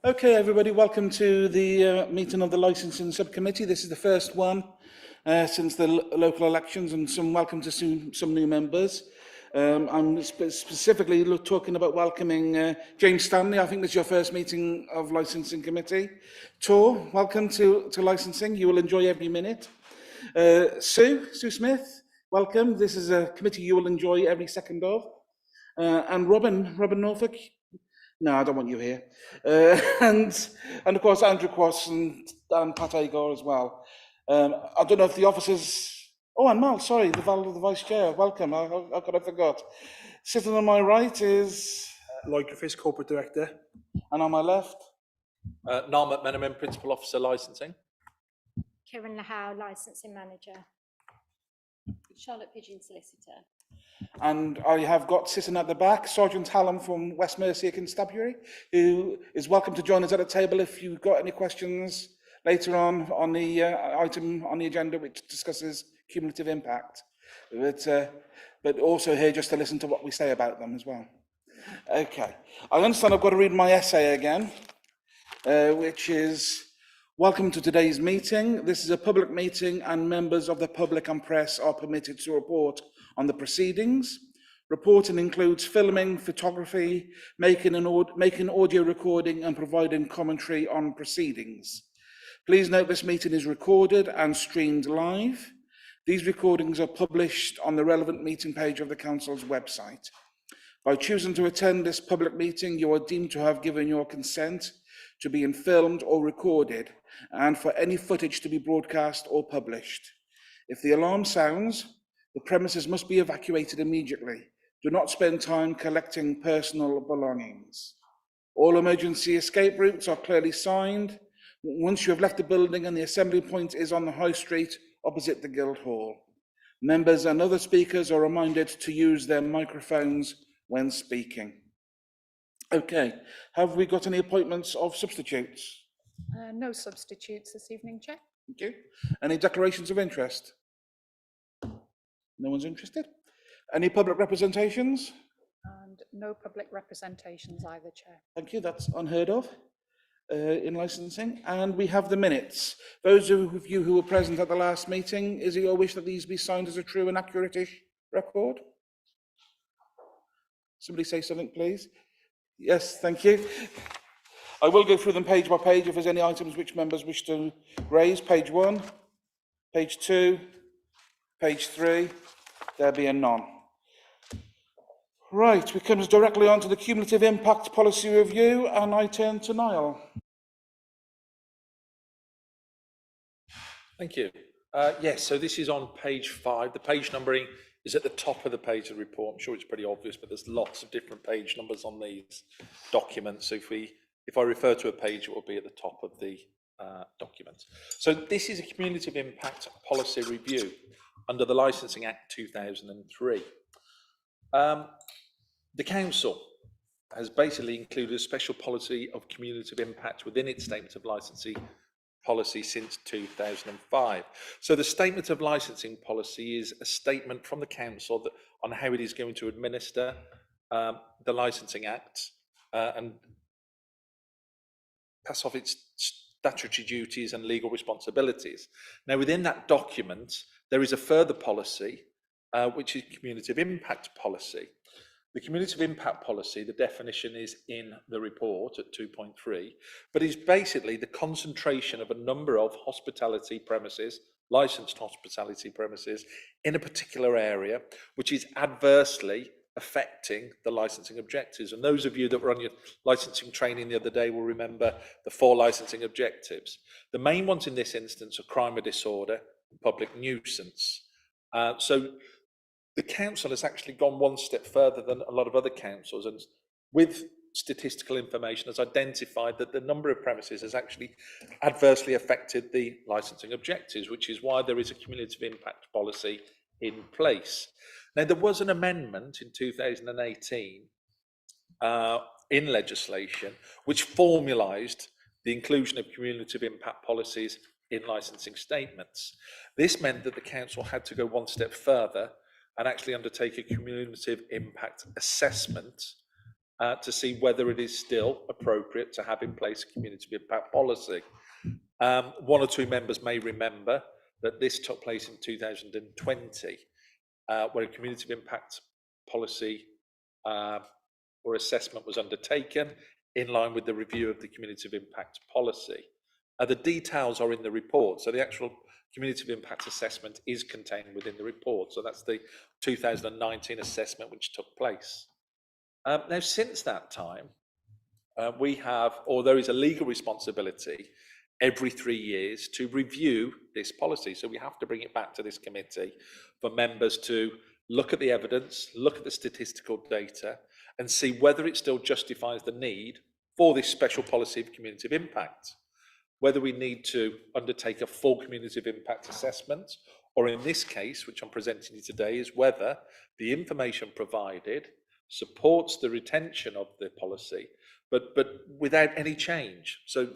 Okay, everybody, welcome to the meeting of the Licensing Subcommittee. This is the first one since the local elections, and welcome to some new members. I'm specifically talking about welcoming James Stanley. I think this is your first meeting of Licensing Committee. Tor, welcome to Licensing. You will enjoy every minute. Sue Smith, welcome. This is a committee you will enjoy every second of. And Robin Norfolk. No, I don't want you here. And of course, Andrew Quass and Pat Agor as well. I don't know if the officers... Oh, and Mal, sorry, the Vice Chair. Welcome. How could I forgot? Sitting on my right is... Lloyd Griffiths, Corporate Director. And on my left? Niall McMenamin, Principal Officer Licensing. Kieran Lahow, Licensing Manager. Charlotte Pigeon, Solicitor. And I have got sitting at the back, Sergeant Hallam from West Mercia Constabulary, who is welcome to join us at the table if you've got any questions later on the item on the agenda which discusses cumulative impact. But also here just to listen to what we say about them as well. Okay, I understand I've got to read my essay again, which is, welcome to today's meeting. This is a public meeting and members of the public and press are permitted to report on the proceedings. Reporting includes filming, photography, making audio recording and providing commentary on proceedings. Please note this meeting is recorded and streamed live. These recordings are published on the relevant meeting page of the Council's website. By choosing to attend this public meeting, you are deemed to have given your consent to being filmed or recorded and for any footage to be broadcast or published. If the alarm sounds, the premises must be evacuated immediately. Do not spend time collecting personal belongings. All emergency escape routes are clearly signed. Once you have left the building and the assembly point is on the High Street opposite the Guildhall. Members and other speakers are reminded to use their microphones when speaking. Okay, have we got any appointments of substitutes? No substitutes this evening, Chair. Thank you. Any declarations of interest? No one's interested. Any public representations? And no public representations either, Chair. Thank you, that's unheard of in licensing. And we have the minutes. Those of you who were present at the last meeting, is it your wish that these be signed as a true and accurate-ish record? Somebody say something, please. Yes, thank you. I will go through them page by page if there's any items which members wish to raise. Page 1, page 2, page 3, there being none. Right, we come directly on to the cumulative impact policy review, and I turn to Niall. Thank you. Yes, so this is on page 5. The page numbering is at the top of the page of the report. I'm sure it's pretty obvious, but there's lots of different page numbers on these documents. So if I refer to a page, it will be at the top of the document. So this is a cumulative impact policy review under the Licensing Act 2003. The Council has basically included a special policy of cumulative impact within its statement of licensing policy since 2005. So the statement of licensing policy is a statement from the Council on how it is going to administer the Licensing Act and pass off its statutory duties and legal responsibilities. Now, within that document, there is a further policy, which is cumulative impact policy. The cumulative impact policy, the definition is in the report at 2.3, but is basically the concentration of a number of hospitality premises, licensed hospitality premises, in a particular area, which is adversely affecting the licensing objectives. And those of you that were on your licensing training the other day will remember the 4 licensing objectives. The main ones in this instance are crime or disorder and public nuisance. So the council has actually gone one step further than a lot of other councils, and with statistical information has identified that the number of premises has actually adversely affected the licensing objectives, which is why there is a cumulative impact policy in place. Now, there was an amendment in 2018 in legislation which formalised the inclusion of cumulative impact policies in licensing statements. This meant that the council had to go one step further and actually undertake a cumulative impact assessment to see whether it is still appropriate to have in place a community of impact policy. One or two members may remember that this took place in 2020, where a community of impact policy or assessment was undertaken in line with the review of the community of impact policy. The details are in the report, so the actual community of impact assessment is contained within the report. So that's the 2019 assessment which took place. Now, since that time, we have, or there is a legal responsibility every 3 years to review this policy. So we have to bring it back to this committee for members to look at the evidence, look at the statistical data, and see whether it still justifies the need for this special policy of community of impact. Whether we need to undertake a full community of impact assessment, or in this case, which I'm presenting you today, is whether the information provided supports the retention of the policy, but without any change. So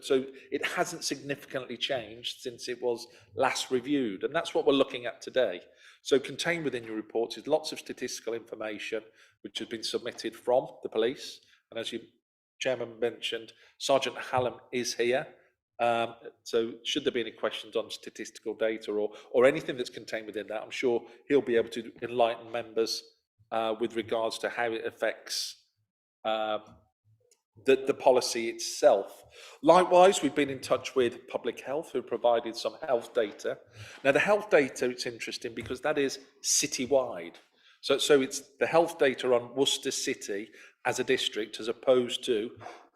it hasn't significantly changed since it was last reviewed, and that's what we're looking at today. So contained within your report is lots of statistical information which has been submitted from the police, and as you, Chairman, mentioned, Sergeant Hallam is here. So should there be any questions on statistical data or anything that's contained within that, I'm sure he'll be able to enlighten members with regards to how it affects the policy itself. Likewise, we've been in touch with Public Health, who provided some health data. Now, the health data, it's interesting because that is citywide. So it's the health data on Worcester City as a district, as opposed to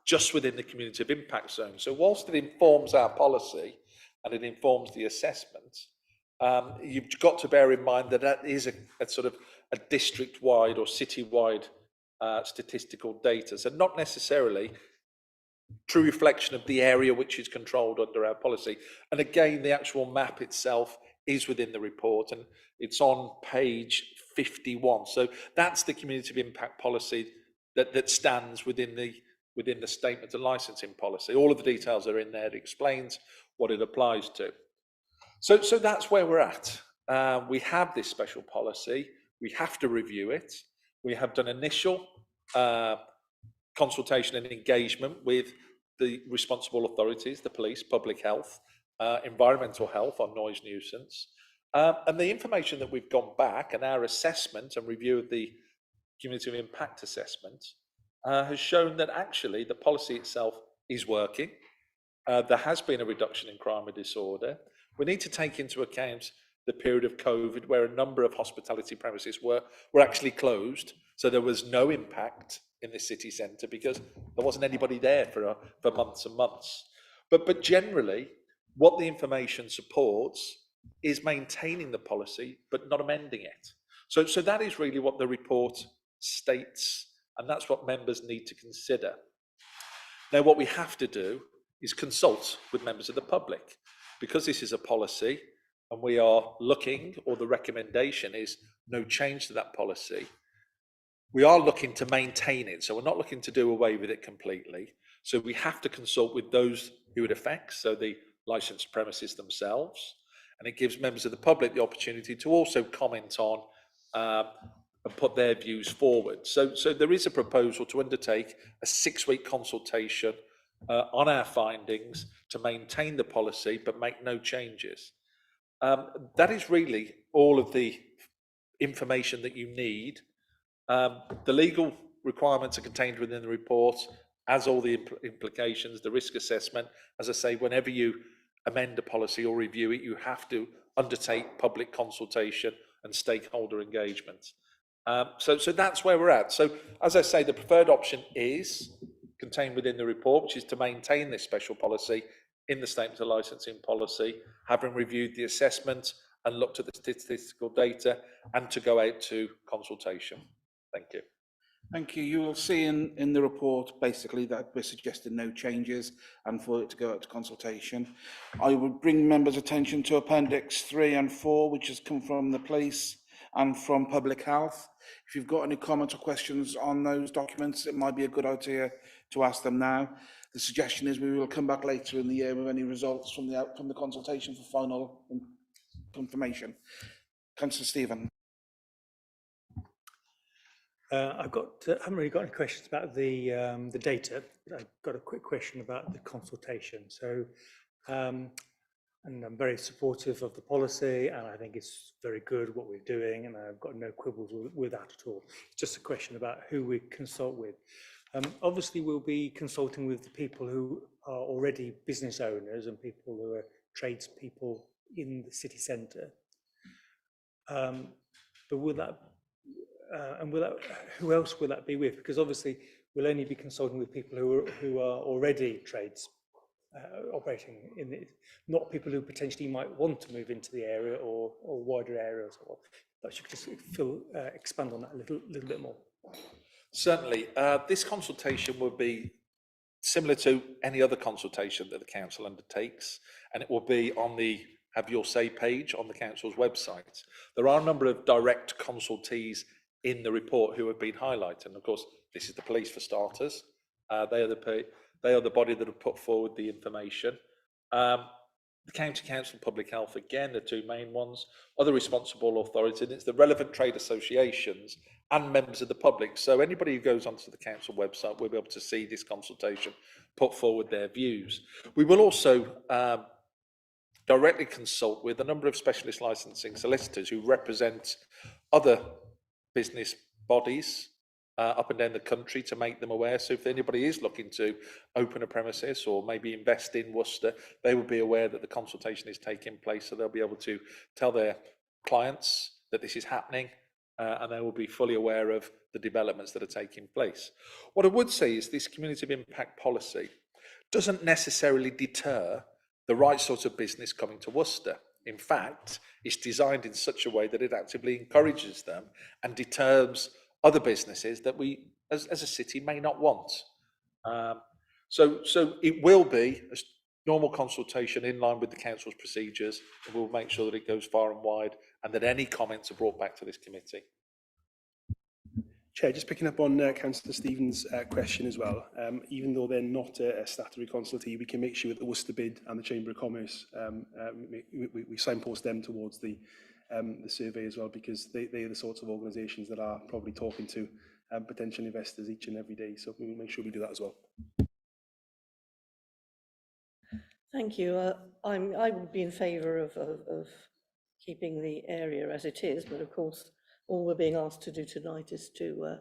just within the community of impact zone. So whilst it informs our policy and it informs the assessment, you've got to bear in mind that that is a sort of a district-wide or city-wide statistical data. So not necessarily true reflection of the area which is controlled under our policy. And again, the actual map itself is within the report, and it's on page 51. So that's the community of impact policy that stands within the statement of licensing policy. All of the details are in there. It explains what it applies to. So that's where we're at. We have this special policy. We have to review it. We have done initial consultation and engagement with the responsible authorities, the police, public health, environmental health on noise nuisance. And the information that we've gone back and our assessment and review of the community of impact assessment has shown that actually the policy itself is working. There has been a reduction in crime and disorder. We need to take into account the period of COVID where a number of hospitality premises were actually closed. So there was no impact in the city centre because there wasn't anybody there for months and months. But generally, what the information supports is maintaining the policy, but not amending it. So that is really what the report states, and that's what members need to consider. Now, what we have to do is consult with members of the public, because this is a policy and we are looking, or the recommendation is no change to that policy. We are looking to maintain it, so we're not looking to do away with it completely. So we have to consult with those who it affects, so the licensed premises themselves, and it gives members of the public the opportunity to also comment on and put their views forward. So there is a proposal to undertake a 6-week consultation on our findings to maintain the policy but make no changes. That is really all of the information that you need. The legal requirements are contained within the report, as all the implications, the risk assessment. As I say, whenever you amend a policy or review it, you have to undertake public consultation and stakeholder engagement. So that's where we're at. So as I say, the preferred option is contained within the report, which is to maintain this special policy in the statement of licensing policy, having reviewed the assessment and looked at the statistical data, and to go out to consultation. Thank you. Thank you. You will see in the report basically that we're suggesting no changes and for it to go out to consultation. I would bring members' attention to Appendix 3 and 4, which has come from the police and from public health. If you've got any comments or questions on those documents, it might be a good idea to ask them now. The suggestion is we will come back later in the year with any results from the consultation for final confirmation. Councillor Stephen. haven't really got any questions about the data, but I've got a quick question about the consultation. So, and I'm very supportive of the policy, and I think it's very good what we're doing, and I've got no quibbles with that at all. It's just a question about who we consult with. Obviously, we'll be consulting with the people who are already business owners and people who are tradespeople in the city centre. But will that, who else will that be with? Because obviously, we'll only be consulting with people who are already trades operating in it, not people who potentially might want to move into the area or wider areas. Or but you could just expand on that a little bit more. Certainly, this consultation will be similar to any other consultation that the council undertakes, and it will be on the Have Your Say page on the council's website. There are a number of direct consultees in the report who have been highlighted, and of course, this is the police for starters. They are the body that have put forward the information. The County Council Public Health, again, the two main ones, other responsible authorities, and it's the relevant trade associations and members of the public. So anybody who goes onto the council website will be able to see this consultation, put forward their views. We will also directly consult with a number of specialist licensing solicitors who represent other business bodies up and down the country to make them aware. So if anybody is looking to open a premises or maybe invest in Worcester, they will be aware that the consultation is taking place, so they'll be able to tell their clients that this is happening, and they will be fully aware of the developments that are taking place. What I would say is this community of impact policy doesn't necessarily deter the right sort of business coming to Worcester. In fact, it's designed in such a way that it actively encourages them and deters other businesses that we, as a city, may not want. So it will be a normal consultation in line with the council's procedures, and we'll make sure that it goes far and wide and that any comments are brought back to this committee. Chair, just picking up on Councillor Stevens' question as well. Even though they're not a statutory consultee, we can make sure that the Worcester Bid and the Chamber of Commerce, we signpost them towards the survey as well, because they are the sorts of organisations that are probably talking to potential investors each and every day. So we will make sure we do that as well. Thank you. I would be in favour of keeping the area as it is, but of course, all we're being asked to do tonight is to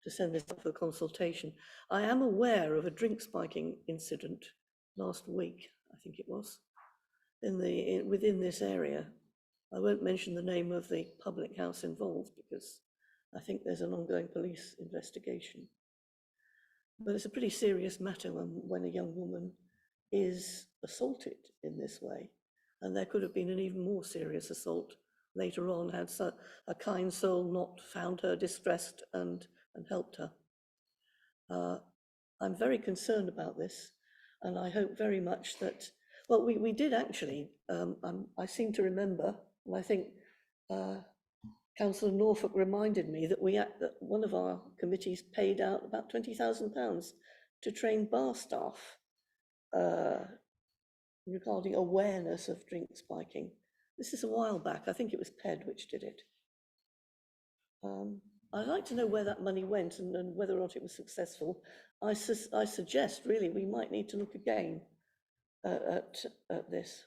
send this up for consultation. I am aware of a drink spiking incident last week, I think it was, within this area. I won't mention the name of the public house involved because I think there's an ongoing police investigation. But it's a pretty serious matter when a young woman is assaulted in this way, and there could have been an even more serious assault later on had a kind soul not found her distressed and helped her. I'm very concerned about this, and I hope very much that, well, we did actually, I seem to remember, and I think Councillor Norfolk reminded me that that one of our committees paid out about £20,000 to train bar staff regarding awareness of drink spiking. This is a while back. I think it was PED which did it. I'd like to know where that money went and whether or not it was successful. I suggest really we might need to look again at this.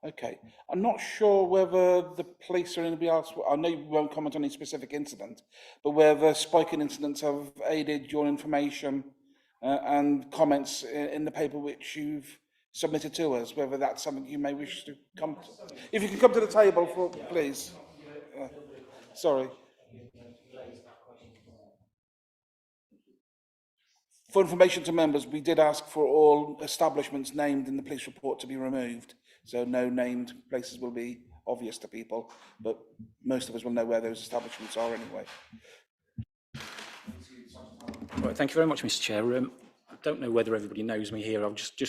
Okay, I'm not sure whether the police or anybody else, I know you won't comment on any specific incident, but whether spiking incidents have aided your information and comments in the paper which you've submitted to us, whether that's something you may wish to come to. If you can come to the table, please. Sorry. For information to members, we did ask for all establishments named in the police report to be removed. So no named places will be obvious to people, but most of us will know where those establishments are anyway. Right, thank you very much, Mr. Chair. I don't know whether everybody knows me here. I'll just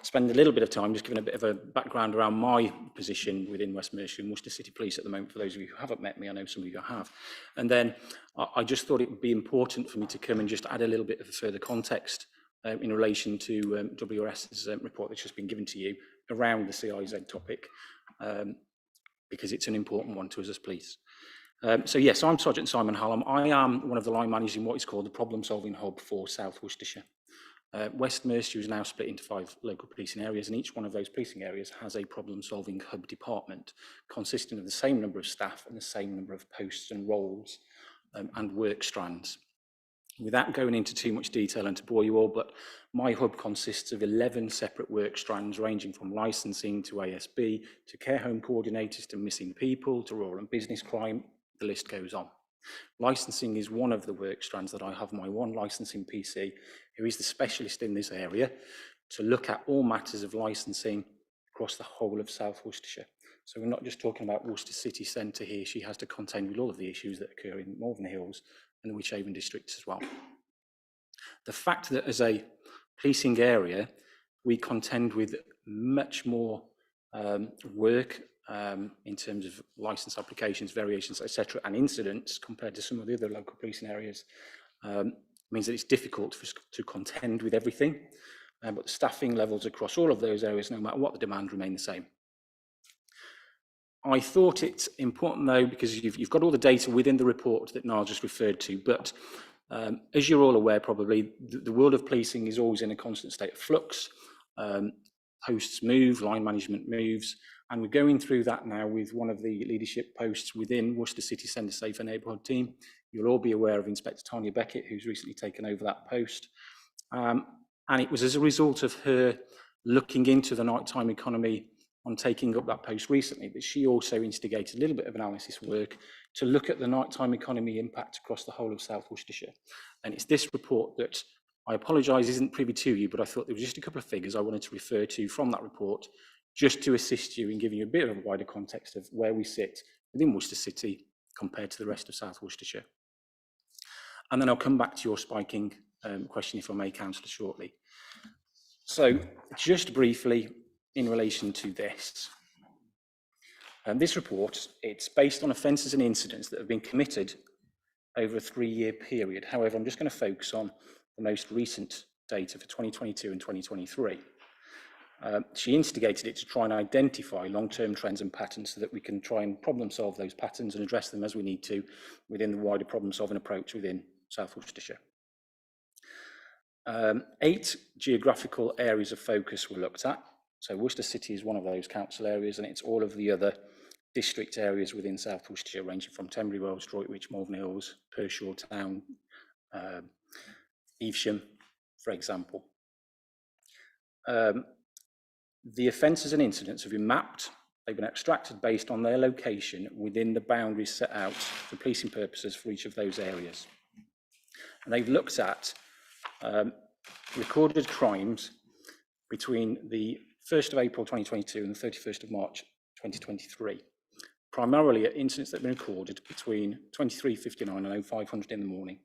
spend a little bit of time just giving a bit of a background around my position within West Mercia and Worcester City Police at the moment, for those of you who haven't met me. I know some of you have. And then I just thought it would be important for me to come and just add a little bit of further context in relation to WRS's report that's just been given to you around the CIZ topic, because it's an important one to us as police. So yes, I'm Sergeant Simon Hallam. I am one of the line managers in what is called the Problem Solving Hub for South Worcestershire. West Mercia is now split into 5 local policing areas, and each one of those policing areas has a Problem Solving Hub department consisting of the same number of staff and the same number of posts and roles and work strands. Without going into too much detail and to bore you all, but my hub consists of 11 separate work strands ranging from licensing to ASB, to care home coordinators, to missing people, to rural and business crime, the list goes on. Licensing is one of the work strands that I have my one licensing PC, who is the specialist in this area, to look at all matters of licensing across the whole of South Worcestershire. So we're not just talking about Worcester City Centre here, she has to contend with all of the issues that occur in Malvern Hills and the Wychavon districts as well. The fact that as a policing area, we contend with much more work in terms of licence applications, variations, etc., and incidents compared to some of the other local policing areas means that it's difficult to contend with everything, but the staffing levels across all of those areas, no matter what the demand, remain the same. I thought it's important though, because you've got all the data within the report that Niall just referred to, but as you're all aware probably, the world of policing is always in a constant state of flux. Posts move, line management moves, and we're going through that now with one of the leadership posts within Worcester City Centre Safer Neighbourhood team. You'll all be aware of Inspector Tanya Beckett, who's recently taken over that post. And it was as a result of her looking into the nighttime economy on taking up that post recently, but she also instigated a little bit of analysis work to look at the nighttime economy impact across the whole of South Worcestershire. And it's this report that, I apologise, isn't privy to you, but I thought there was just a couple of figures I wanted to refer to from that report, just to assist you in giving you a bit of a wider context of where we sit within Worcester City compared to the rest of South Worcestershire. And then I'll come back to your spiking question, if I may, Councillor, shortly. So just briefly, in relation to this. This report, it's based on offences and incidents that have been committed over a 3-year period. However, I'm just going to focus on the most recent data for 2022 and 2023. She instigated it to try and identify long-term trends and patterns so that we can try and problem solve those patterns and address them as we need to within the wider problem solving approach within South Worcestershire. 8 geographical areas of focus were looked at. So Worcester City is one of those council areas, and it's all of the other district areas within South Worcestershire, ranging from Tenbury Wells, Droitwich, Malvern Hills, Pershore Town, Evesham, for example. The offences and incidents have been mapped. They've been extracted based on their location within the boundaries set out for policing purposes for each of those areas. And they've looked at recorded crimes between the 1st of April 2022 and the 31st of March 2023, primarily at incidents that have been recorded between 23:59 and 0500 in the morning.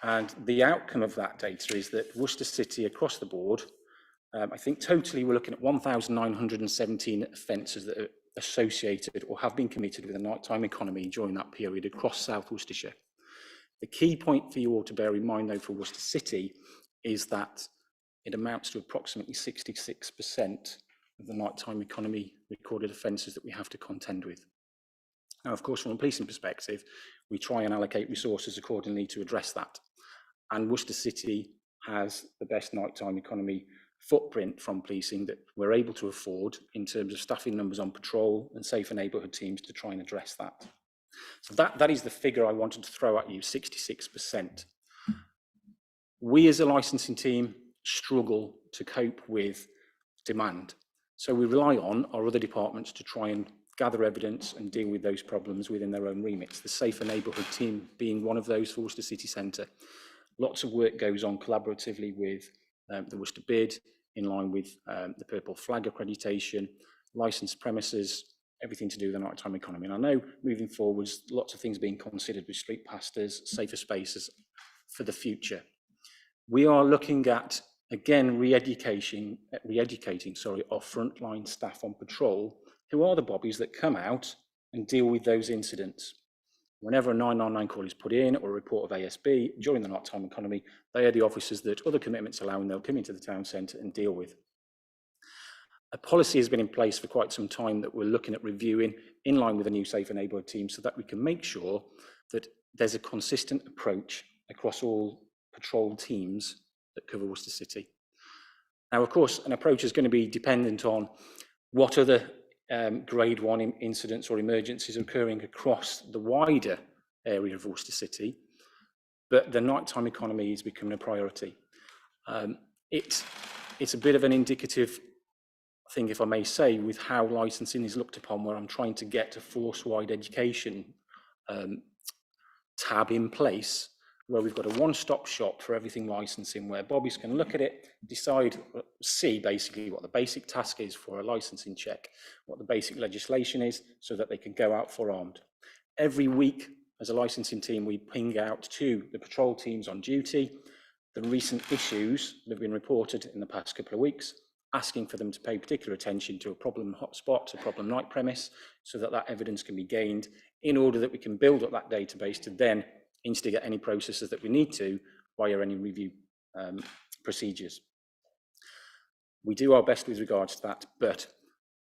And the outcome of that data is that Worcester City across the board, I think totally we're looking at 1,917 offences that are associated or have been committed with a nighttime economy during that period across South Worcestershire. The key point for you all to bear in mind though for Worcester City is that it amounts to approximately 66% of the nighttime economy recorded offences that we have to contend with. Now, of course, from a policing perspective, we try and allocate resources accordingly to address that. And Worcester City has the best nighttime economy footprint from policing that we're able to afford in terms of staffing numbers on patrol and safer neighbourhood teams to try and address that. So that is the figure I wanted to throw at you, 66%. We as a licensing team struggle to cope with demand. So we rely on our other departments to try and gather evidence and deal with those problems within their own remits. The Safer Neighbourhood team being one of those for Worcester City Centre. Lots of work goes on collaboratively with the Worcester BID, in line with the Purple Flag accreditation, licensed premises, everything to do with the nighttime economy. And I know moving forwards, lots of things being considered with street pastors, safer spaces for the future. We are looking at, again, re-educating our frontline staff on patrol, who are the bobbies that come out and deal with those incidents. Whenever a 999 call is put in or a report of ASB during the nighttime economy, they are the officers that other commitments allowing they'll come into the town centre and deal with. A policy has been in place for quite some time that we're looking at reviewing in line with the new Safer Neighbourhood team so that we can make sure that there's a consistent approach across all patrol teams that cover Worcester City. Now, of course, an approach is going to be dependent on what other grade 1 incidents or emergencies are occurring across the wider area of Worcester City, but the nighttime economy is becoming a priority. It's a bit of an indicative thing, if I may say, with how licensing is looked upon, where I'm trying to get a force-wide education tab in place, where we've got a one-stop shop for everything licensing, where bobbies can look at it, decide, see basically what the basic task is for a licensing check, what the basic legislation is, so that they can go out forearmed. Every week, as a licensing team, we ping out to the patrol teams on duty the recent issues that have been reported in the past couple of weeks, asking for them to pay particular attention to a problem hotspot, a problem night premise, so that that evidence can be gained in order that we can build up that database to then instigate any processes that we need to via any review procedures. We do our best with regards to that, but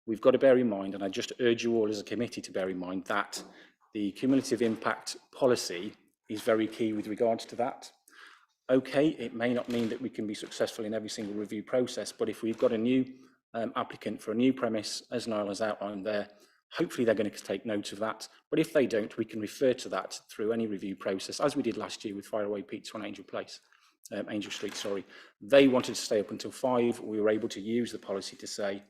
we've got to bear in mind, and I just urge you all as a committee to bear in mind, that the cumulative impact policy is very key with regards to that. Okay, it may not mean that we can be successful in every single review process, but if we've got a new applicant for a new premise, as Niall has outlined there, hopefully they're going to take note of that. But if they don't, we can refer to that through any review process, as we did last year with Faraway Pizza on Angel Street, sorry. They wanted to stay up until 5. We were able to use the policy to say,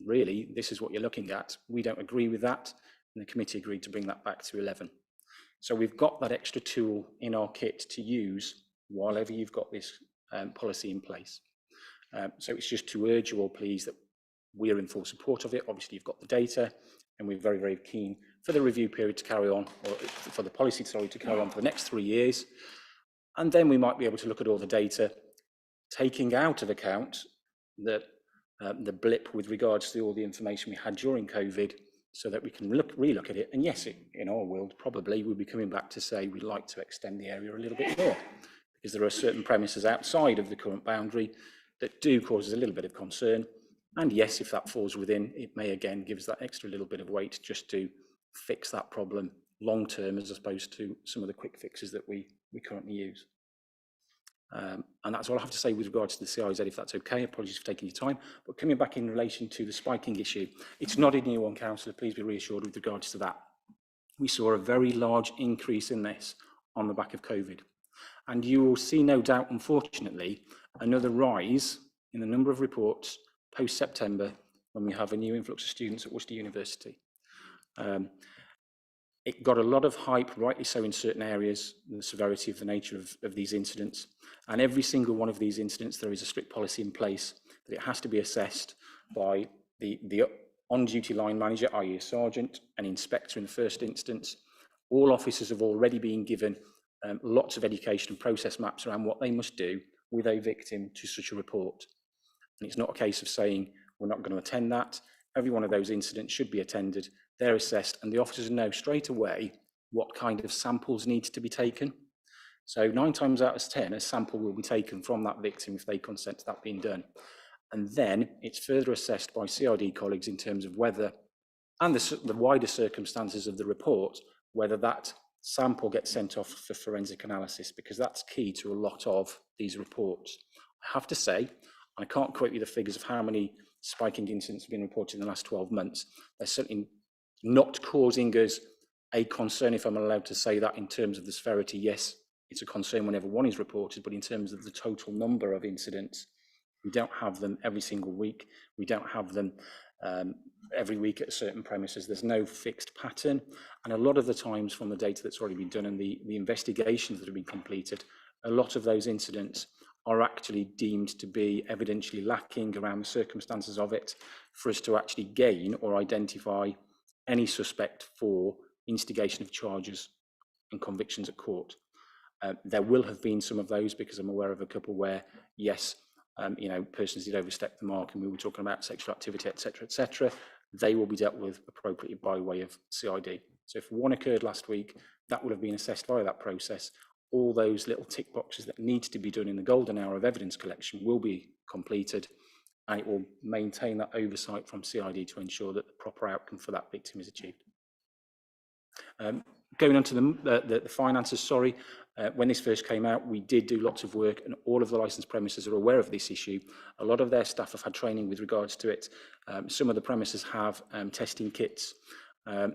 really, this is what you're looking at. We don't agree with that. And the committee agreed to bring that back to 11. So we've got that extra tool in our kit to use while ever you've got this policy in place. So it's just to urge you all, please, that we're in full support of it. Obviously, you've got the data, and we're very, very keen for the review period to carry on, or for the policy, sorry, to carry on for the next 3 years. And then we might be able to look at all the data, taking out of account that the blip with regards to all the information we had during COVID, so that we can relook at it. And yes, in our world, probably we'll be coming back to say we'd like to extend the area a little bit more, because there are certain premises outside of the current boundary that do cause us a little bit of concern. And yes, if that falls within, it may again give us that extra little bit of weight just to fix that problem long term, as opposed to some of the quick fixes that we currently use. And that's all I have to say with regards to the CIZ, if that's okay. Apologies for taking your time. But coming back in relation to the spiking issue, it's not a new one, Councillor, please be reassured with regards to that. We saw a very large increase in this on the back of COVID. And you will see, no doubt, unfortunately, another rise in the number of reports post-September when we have a new influx of students at Worcester University. It got a lot of hype, rightly so, in certain areas, the severity of the nature of these incidents. And every single one of these incidents, there is a strict policy in place that it has to be assessed by the on-duty line manager, i.e. a sergeant, an inspector in the first instance. All officers have already been given lots of education and process maps around what they must do with a victim to such a report. And it's not a case of saying, we're not going to attend that. Every one of those incidents should be attended. They're assessed, and the officers know straight away what kind of samples need to be taken. So 9 times out of 10, a sample will be taken from that victim if they consent to that being done. And then it's further assessed by CRD colleagues in terms of whether, and the wider circumstances of the report, whether that sample gets sent off for forensic analysis, because that's key to a lot of these reports. I have to say, I can't quote you the figures of how many spiking incidents have been reported in the last 12 months. They're certainly not causing us a concern, if I'm allowed to say that, in terms of the severity. Yes, it's a concern whenever one is reported, but in terms of the total number of incidents, we don't have them every single week. We don't have them every week at certain premises. There's no fixed pattern. And a lot of the times, from the data that's already been done and the investigations that have been completed, a lot of those incidents are actually deemed to be evidentially lacking around the circumstances of it for us to actually gain or identify any suspect for instigation of charges and convictions at court. There will have been some of those, because I'm aware of a couple where, yes, persons did overstep the mark, and we were talking about sexual activity, etc., etc. They will be dealt with appropriately by way of CID. So if one occurred last week, that will have been assessed via that process. All those little tick boxes that need to be done in the golden hour of evidence collection will be completed, and it will maintain that oversight from CID to ensure that the proper outcome for that victim is achieved. Going on to the finances, sorry, when this first came out, we did do lots of work, and all of the licensed premises are aware of this issue. A lot of their staff have had training with regards to it. Some of the premises have testing kits.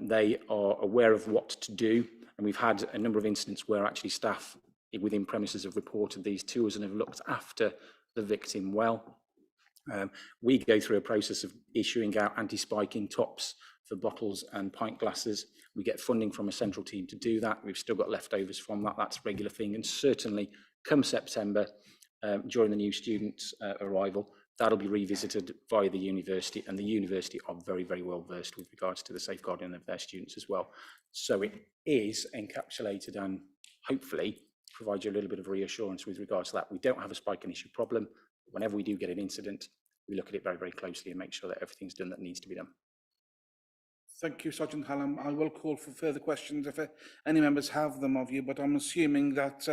They are aware of what to do, and we've had a number of incidents where actually staff within premises have reported these to us and have looked after the victim well. We go through a process of issuing out anti-spiking tops for bottles and pint glasses. We get funding from a central team to do that. We've still got leftovers from that. That's a regular thing. And certainly come September, during the new students' arrival, that'll be revisited by the university, and the university are very, very well versed with regards to the safeguarding of their students as well. So it is encapsulated and hopefully provides you a little bit of reassurance with regards to that. We don't have a spike and issue problem. Whenever we do get an incident, we look at it very, very closely and make sure that everything's done that needs to be done. Thank you, Sergeant Hallam. I will call for further questions if any members have them of you, but I'm assuming that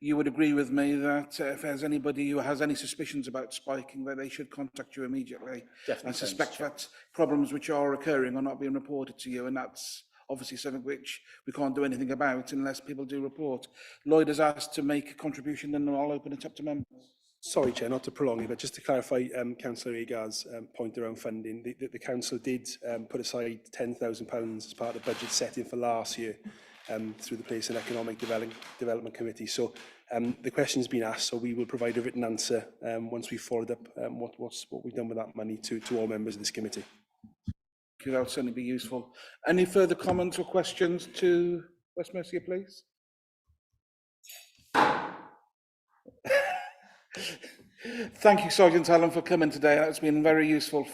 you would agree with me that if there's anybody who has any suspicions about spiking, that they should contact you immediately. Definitely. I suspect that problems which are occurring are not being reported to you, and that's obviously something which we can't do anything about unless people do report. Lloyd has asked to make a contribution, and I'll open it up to members. Sorry, Chair, not to prolong it, but just to clarify Councillor Agar's point around funding, the Council did put aside £10,000 as part of the budget setting for last year through the Place and Economic Development Committee. So the question's been asked, so we will provide a written answer once we've followed up what we've done with that money to all members of this committee. That would certainly be useful. Any further comments or questions to West Mercia, please? Thank you, Sergeant Allen, for coming today. That's been very useful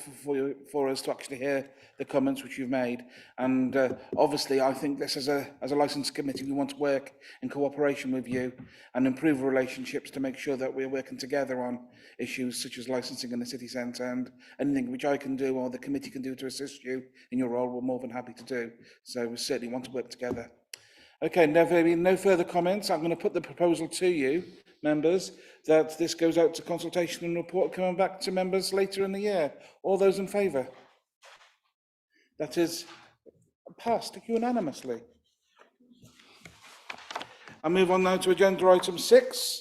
for us to actually hear the comments which you've made. And obviously, I think this as a licence committee, we want to work in cooperation with you and improve relationships to make sure that we're working together on issues such as licensing in the city centre, and anything which I can do or the committee can do to assist you in your role, we're more than happy to do. So we certainly want to work together. Okay, no further comments. I'm going to put the proposal to you, members, that this goes out to consultation and report coming back to members later in the year. All those in favour? That is passed unanimously. I move on now to agenda item 6,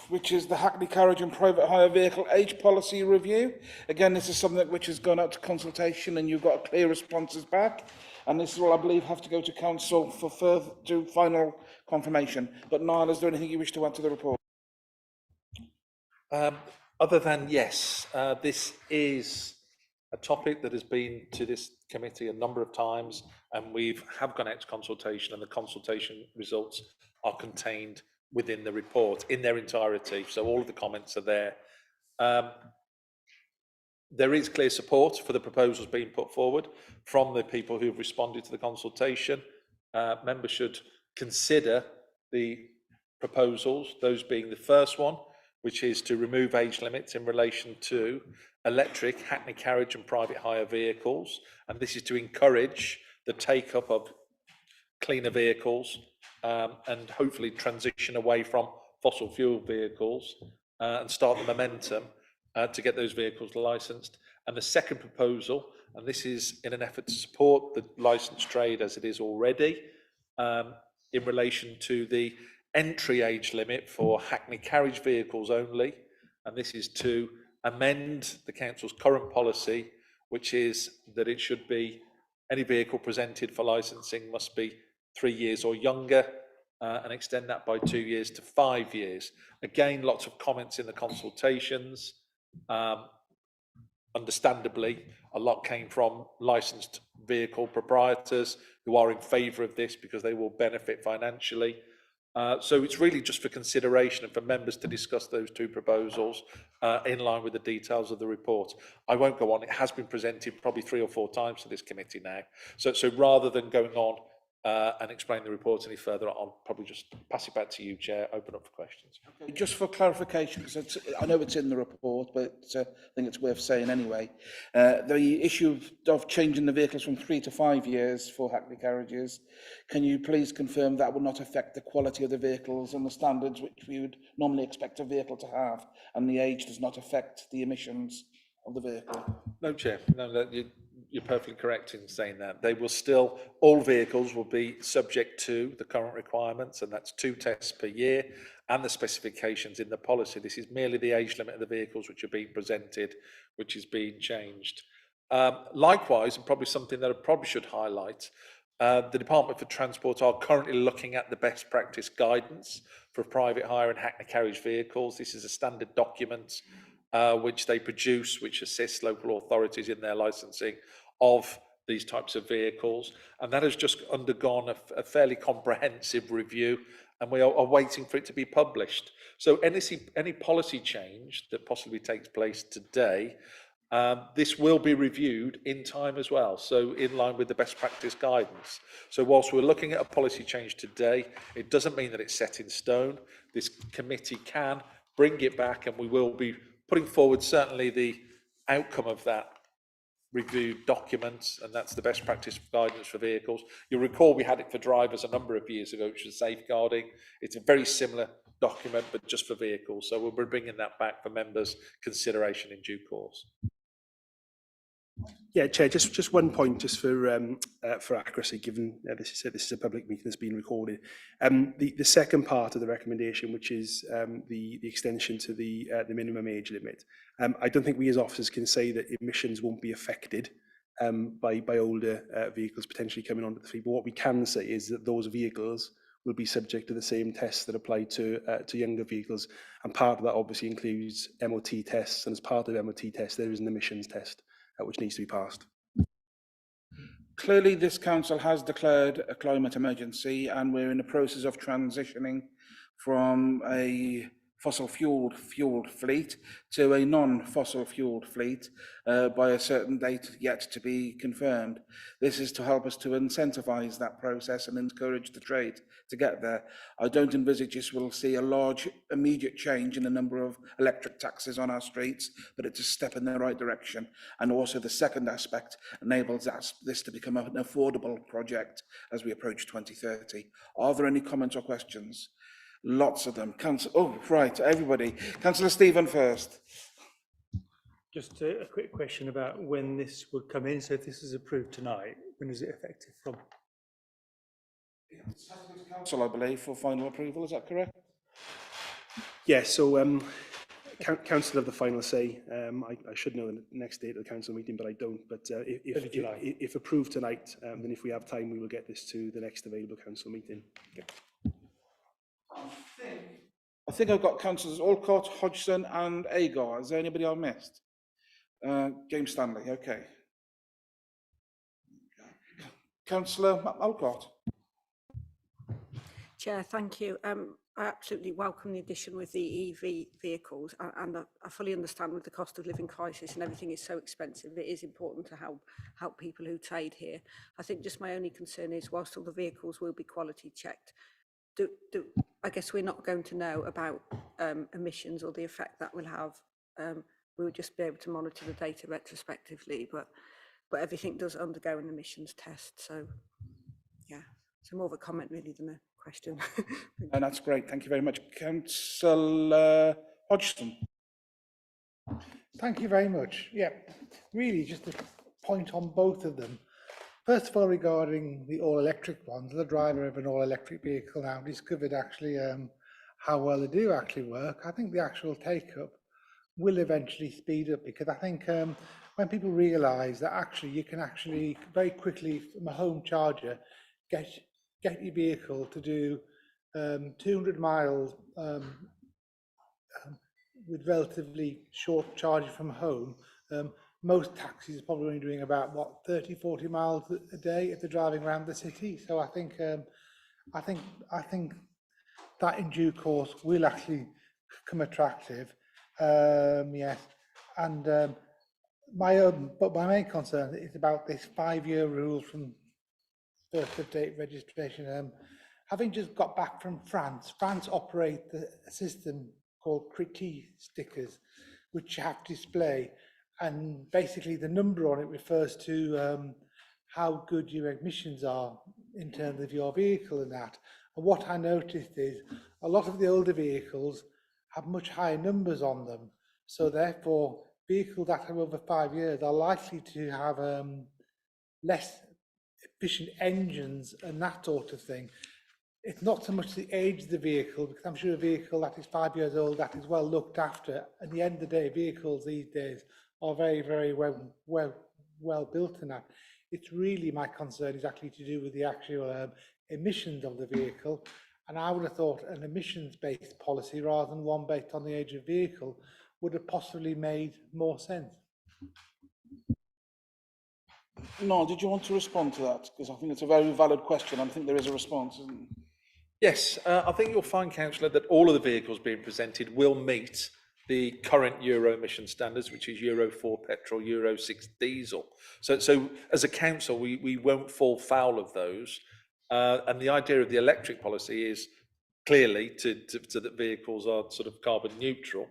which is the Hackney Carriage and Private Hire Vehicle Age Policy Review. Again, this is something which has gone out to consultation and you've got clear responses back. And this will, I believe, have to go to council for final confirmation. But Niall, is there anything you wish to add to the report? Other than yes, this is a topic that has been to this committee a number of times, and we have gone out to consultation, and the consultation results are contained within the report in their entirety. So all of the comments are there. There is clear support for the proposals being put forward from the people who have responded to the consultation. Members should consider the proposals, those being the first one, which is to remove age limits in relation to electric Hackney carriage and private hire vehicles. And this is to encourage the take-up of cleaner vehicles and hopefully transition away from fossil fuel vehicles and start the momentum to get those vehicles licensed. And the second proposal, and this is in an effort to support the licensed trade as it is already, in relation to the entry age limit for Hackney carriage vehicles only, and this is to amend the council's current policy, which is that it should be any vehicle presented for licensing must be 3 years or younger, and extend that by 2 years to 5 years. Again, lots of comments in the consultations. Understandably, a lot came from licensed vehicle proprietors who are in favour of this because they will benefit financially. So it's really just for consideration and for members to discuss those two proposals in line with the details of the report. I won't go on. It has been presented probably 3 or 4 times to this committee now. So rather than going on and explain the report any further, I'll probably just pass it back to you, Chair, open up for questions. Just for clarification, because I know it's in the report, but I think it's worth saying anyway. The issue of changing the vehicles from 3 to 5 years for Hackney carriages, can you please confirm that will not affect the quality of the vehicles and the standards which we would normally expect a vehicle to have, and the age does not affect the emissions of the vehicle? No, Chair, no, you're perfectly correct in saying that. They will still, all vehicles will be subject to the current requirements, and that's 2 tests per year, and the specifications in the policy. This is merely the age limit of the vehicles which are being presented, which is being changed. Likewise, and probably something that I probably should highlight, the Department for Transport are currently looking at the best practice guidance for private hire and Hackney carriage vehicles. This is a standard document which they produce, which assists local authorities in their licensing of these types of vehicles. And that has just undergone a fairly comprehensive review, and we are waiting for it to be published. So any policy change that possibly takes place today, this will be reviewed in time as well, so in line with the best practice guidance. So whilst we're looking at a policy change today, it doesn't mean that it's set in stone. This committee can bring it back, and we will be putting forward certainly the outcome of that reviewed document, and that's the best practice guidance for vehicles. You'll recall we had it for drivers a number of years ago, which was safeguarding. It's a very similar document, but just for vehicles. So we'll be bringing that back for members' consideration in due course. Yeah, Chair, just one point, just for accuracy, given this is a public meeting that's been recorded. The second part of the recommendation, which is the extension to the minimum age limit, I don't think we as officers can say that emissions won't be affected by older vehicles potentially coming onto the fleet. But what we can say is that those vehicles will be subject to the same tests that apply to younger vehicles, and part of that obviously includes MOT tests, and as part of the MOT test there is an emissions test which needs to be passed. Clearly, this council has declared a climate emergency, and we're in the process of transitioning from a fossil fueled fleet to a non-fossil fueled fleet by a certain date yet to be confirmed. This is to help us to incentivise that process and encourage the trade to get there. I don't envisage this will see a large immediate change in the number of electric taxis on our streets, but it's a step in the right direction. And also the second aspect enables this to become an affordable project as we approach 2030. Are there any comments or questions? Lots of them. Oh, right, everybody. Councillor Stephen first. Just a quick question about when this would come in. So if this is approved tonight, when is it effective from? Council, I believe, for final approval. Is that correct? Yeah, so council have the final say. I should know the next date of the council meeting, but I don't. But if approved tonight, then if we have time, we will get this to the next available council meeting. Okay. I think I've got councillors Alcott, Hodgson and Agar. Is there anybody I missed? James Stanley, okay. Councillor Alcott. Chair, thank you. I absolutely welcome the addition with the EV vehicles, and I fully understand with the cost of living crisis and everything is so expensive, it is important to help people who trade here. I think just my only concern is whilst all the vehicles will be quality checked, I guess we're not going to know about emissions or the effect that will have. We would just be able to monitor the data retrospectively, but everything does undergo an emissions test. So, yeah, so more of a comment really than a question. And that's great. Thank you very much. Councillor Hodgson. Thank you very much. Yeah, really just a point on both of them. First of all, regarding the all-electric ones, the driver of an all-electric vehicle now discovered actually how well they do actually work. I think the actual take-up will eventually speed up, because I think when people realise that actually you can actually very quickly from a home charger get your vehicle to do 200 miles with relatively short charging from home. Most taxis are probably only doing about, what, 30, 40 miles a day if they're driving around the city. So I think that in due course will actually become attractive. Yes, and my main concern is about this 5-year rule from first of date registration. Having just got back from France, France operate a system called Critique stickers, which you have to display, and basically the number on it refers to how good your emissions are in terms of your vehicle and that. And what I noticed is a lot of the older vehicles have much higher numbers on them, so therefore vehicles that are over 5 years are likely to have less efficient engines and that sort of thing. It's not so much the age of the vehicle, because I'm sure a vehicle that is 5 years old that is well looked after. At the end of the day, vehicles these days are very, very well built in that. It's really, my concern is actually to do with the actual emissions of the vehicle. And I would have thought an emissions-based policy rather than one based on the age of vehicle would have possibly made more sense. No, did you want to respond to that? Because I think it's a very valid question. I think there is a response, isn't there? Yes, I think you'll find, Councillor, that all of the vehicles being presented will meet the current Euro emission standards, which is Euro 4 petrol, Euro 6 diesel. So as a council, we won't fall foul of those. And the idea of the electric policy is clearly to that vehicles are sort of carbon neutral.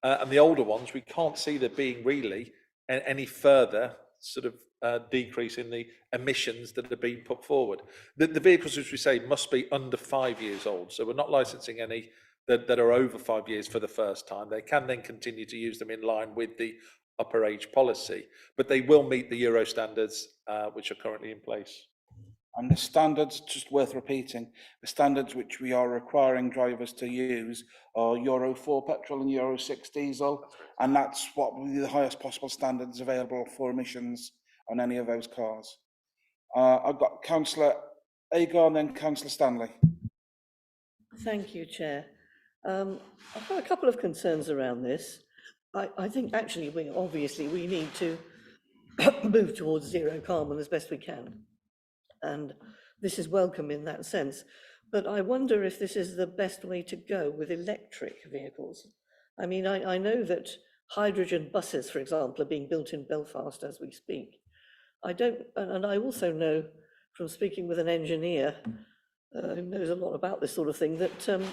And the older ones, we can't see there being really any further sort of decrease in the emissions that are being put forward. The vehicles, as we say, must be under 5 years old. So we're not licensing any that are over 5 years for the first time. They can then continue to use them in line with the upper age policy, but they will meet the Euro standards which are currently in place. And the standards, just worth repeating, the standards which we are requiring drivers to use are Euro 4 petrol and Euro 6 diesel, and that's what will be the highest possible standards available for emissions on any of those cars. I've got Councillor Agar and then Councillor Stanley. Thank you, Chair. I've got a couple of concerns around this. I think actually we need to move towards zero carbon as best we can. And this is welcome in that sense. But I wonder if this is the best way to go with electric vehicles. I mean, I know that hydrogen buses, for example, are being built in Belfast as we speak. And I also know from speaking with an engineer who knows a lot about this sort of thing, that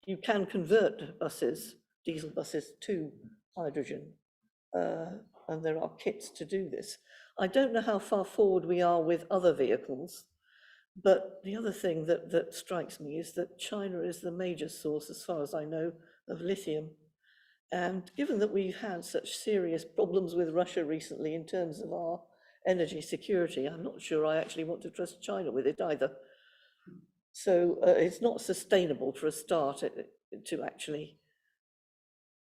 you can convert buses, diesel buses, to hydrogen. And there are kits to do this. I don't know how far forward we are with other vehicles, but the other thing that strikes me is that China is the major source, as far as I know, of lithium. And given that we've had such serious problems with Russia recently in terms of our energy security, I'm not sure I actually want to trust China with it either. So it's not sustainable for a start to actually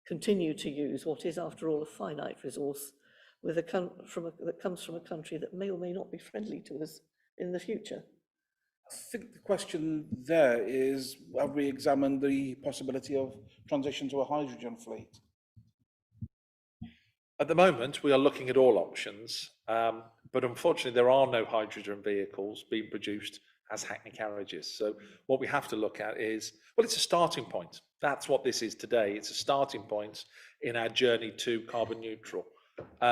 continue to use what is, after all, a finite resource with that comes from a country that may or may not be friendly to us in the future. I think the question there is, have we examined the possibility of transition to a hydrogen fleet? At the moment, we are looking at all options, but unfortunately there are no hydrogen vehicles being produced as Hackney carriages. So what we have to look at is, well, it's a starting point. That's what this is today. It's a starting point in our journey to carbon neutral.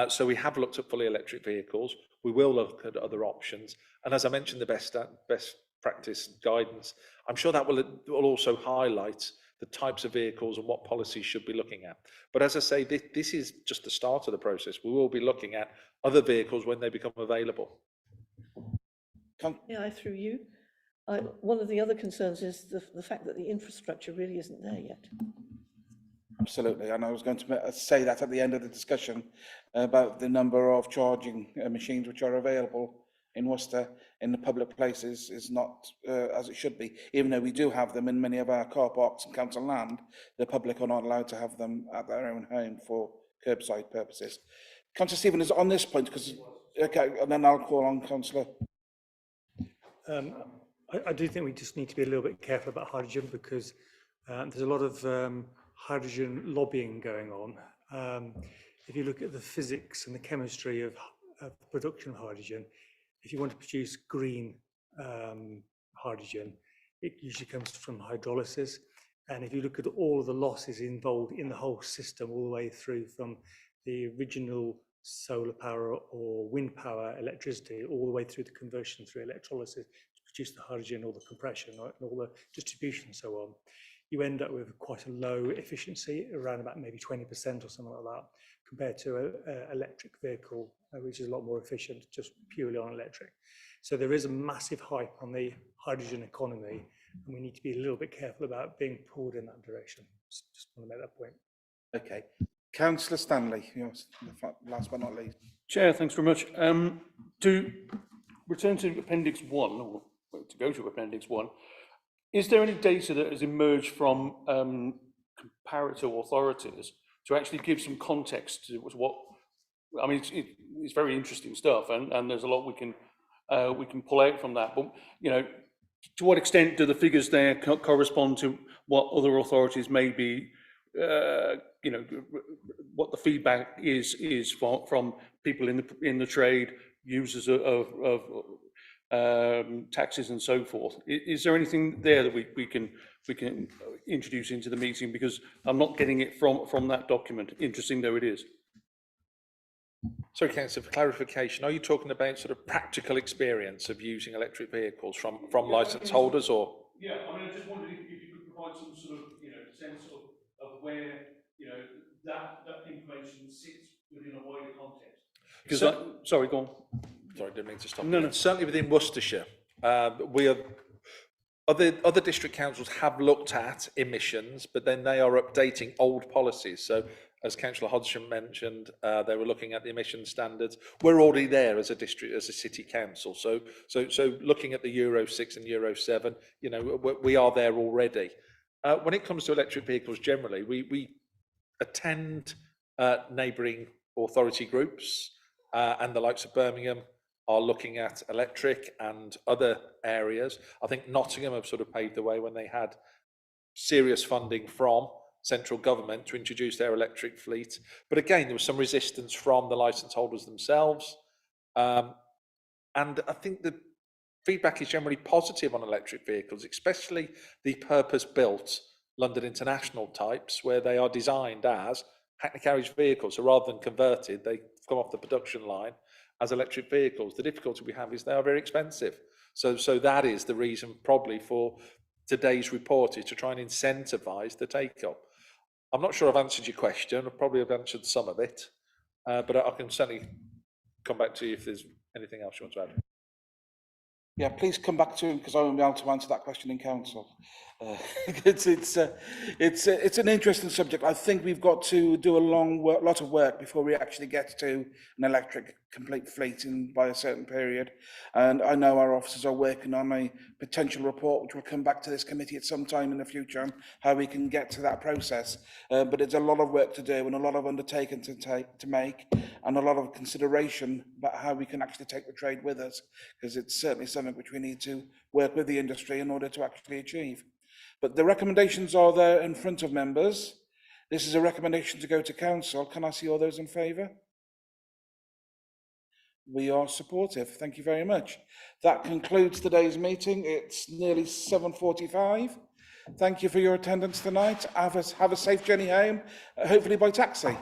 So we have looked at fully electric vehicles. We will look at other options. And as I mentioned, the best practice guidance, I'm sure that will also highlight the types of vehicles and what policies should be looking at. But as I say, this is just the start of the process. We will be looking at other vehicles when they become available. Yeah, through you. One of the other concerns is the fact that the infrastructure really isn't there yet. Absolutely, and I was going to say that at the end of the discussion about the number of charging machines which are available in Worcester in the public places is not as it should be. Even though we do have them in many of our car parks and council land, the public are not allowed to have them at their own home for curbside purposes. Councillor Stephen is on this point, because okay, and then I'll call on Councillor. I do think we just need to be a little bit careful about hydrogen, because there's a lot of hydrogen lobbying going on. If you look at the physics and the chemistry of production of hydrogen, if you want to produce green hydrogen, it usually comes from hydrolysis. And if you look at all of the losses involved in the whole system, all the way through from the original solar power or wind power electricity, all the way through the conversion through electrolysis to produce the hydrogen or the compression, right, and all the distribution and so on, you end up with quite a low efficiency, around about maybe 20% or something like that, compared to an electric vehicle, which is a lot more efficient, just purely on electric. So there is a massive hype on the hydrogen economy, and we need to be a little bit careful about being pulled in that direction. Just want to make that point. Okay. Councillor Stanley, last but not least. Chair, thanks very much. To return to Appendix 1, or to go to Appendix 1, is there any data that has emerged from comparator authorities to actually give some context to what, I mean, it's very interesting stuff, and there's a lot we can pull out from that. But, you know, to what extent do the figures there correspond to what other authorities may be, you know, what the feedback is from people in the trade, users of taxes and so forth? Is there anything there that we can introduce into the meeting? Because I'm not getting it from that document, interesting though it is. Sorry, Councillor, for clarification, are you talking about sort of practical experience of using electric vehicles from licence holders, or? Yeah, I mean, I just wondered if you could provide some sort of, you know, sense of where, you know, that information sits within a wider context. Because, sorry, go on. Sorry, didn't mean to stop. No. Certainly within Worcestershire, other district councils have looked at emissions, but then they are updating old policies. So, as Councillor Hodgson mentioned, they were looking at the emission standards. We're already there as a district, as a city council. So looking at the Euro 6 and Euro 7, you know, we are there already. When it comes to electric vehicles generally, we attend neighbouring authority groups, and the likes of Birmingham are looking at electric and other areas. I think Nottingham have sort of paved the way when they had serious funding from central government to introduce their electric fleet. But again, there was some resistance from the licence holders themselves. And I think the feedback is generally positive on electric vehicles, especially the purpose-built London International types, where they are designed as hackney carriage vehicles. So rather than converted, they come off the production line as electric vehicles. The difficulty we have is they are very expensive. So that is the reason probably for today's report, is to try and incentivise the take-up. I'm not sure I've answered your question. I probably have answered some of it, but I can certainly come back to you if there's anything else you want to add. Yeah, please come back to him, because I won't be able to answer that question in council. It's an interesting subject. I think we've got to do a lot of work before we actually get to an electric complete fleet by a certain period. And I know our officers are working on a potential report, which will come back to this committee at some time in the future, on how we can get to that process. But it's a lot of work to do and a lot of undertaking to make, and a lot of consideration about how we can actually take the trade with us, because it's certainly something which we need to work with the industry in order to actually achieve. But the recommendations are there in front of members. This is a recommendation to go to council. Can I see all those in favour? We are supportive. Thank you very much. That concludes today's meeting. It's nearly 7:45. Thank you for your attendance tonight. Have a safe journey home, hopefully by taxi.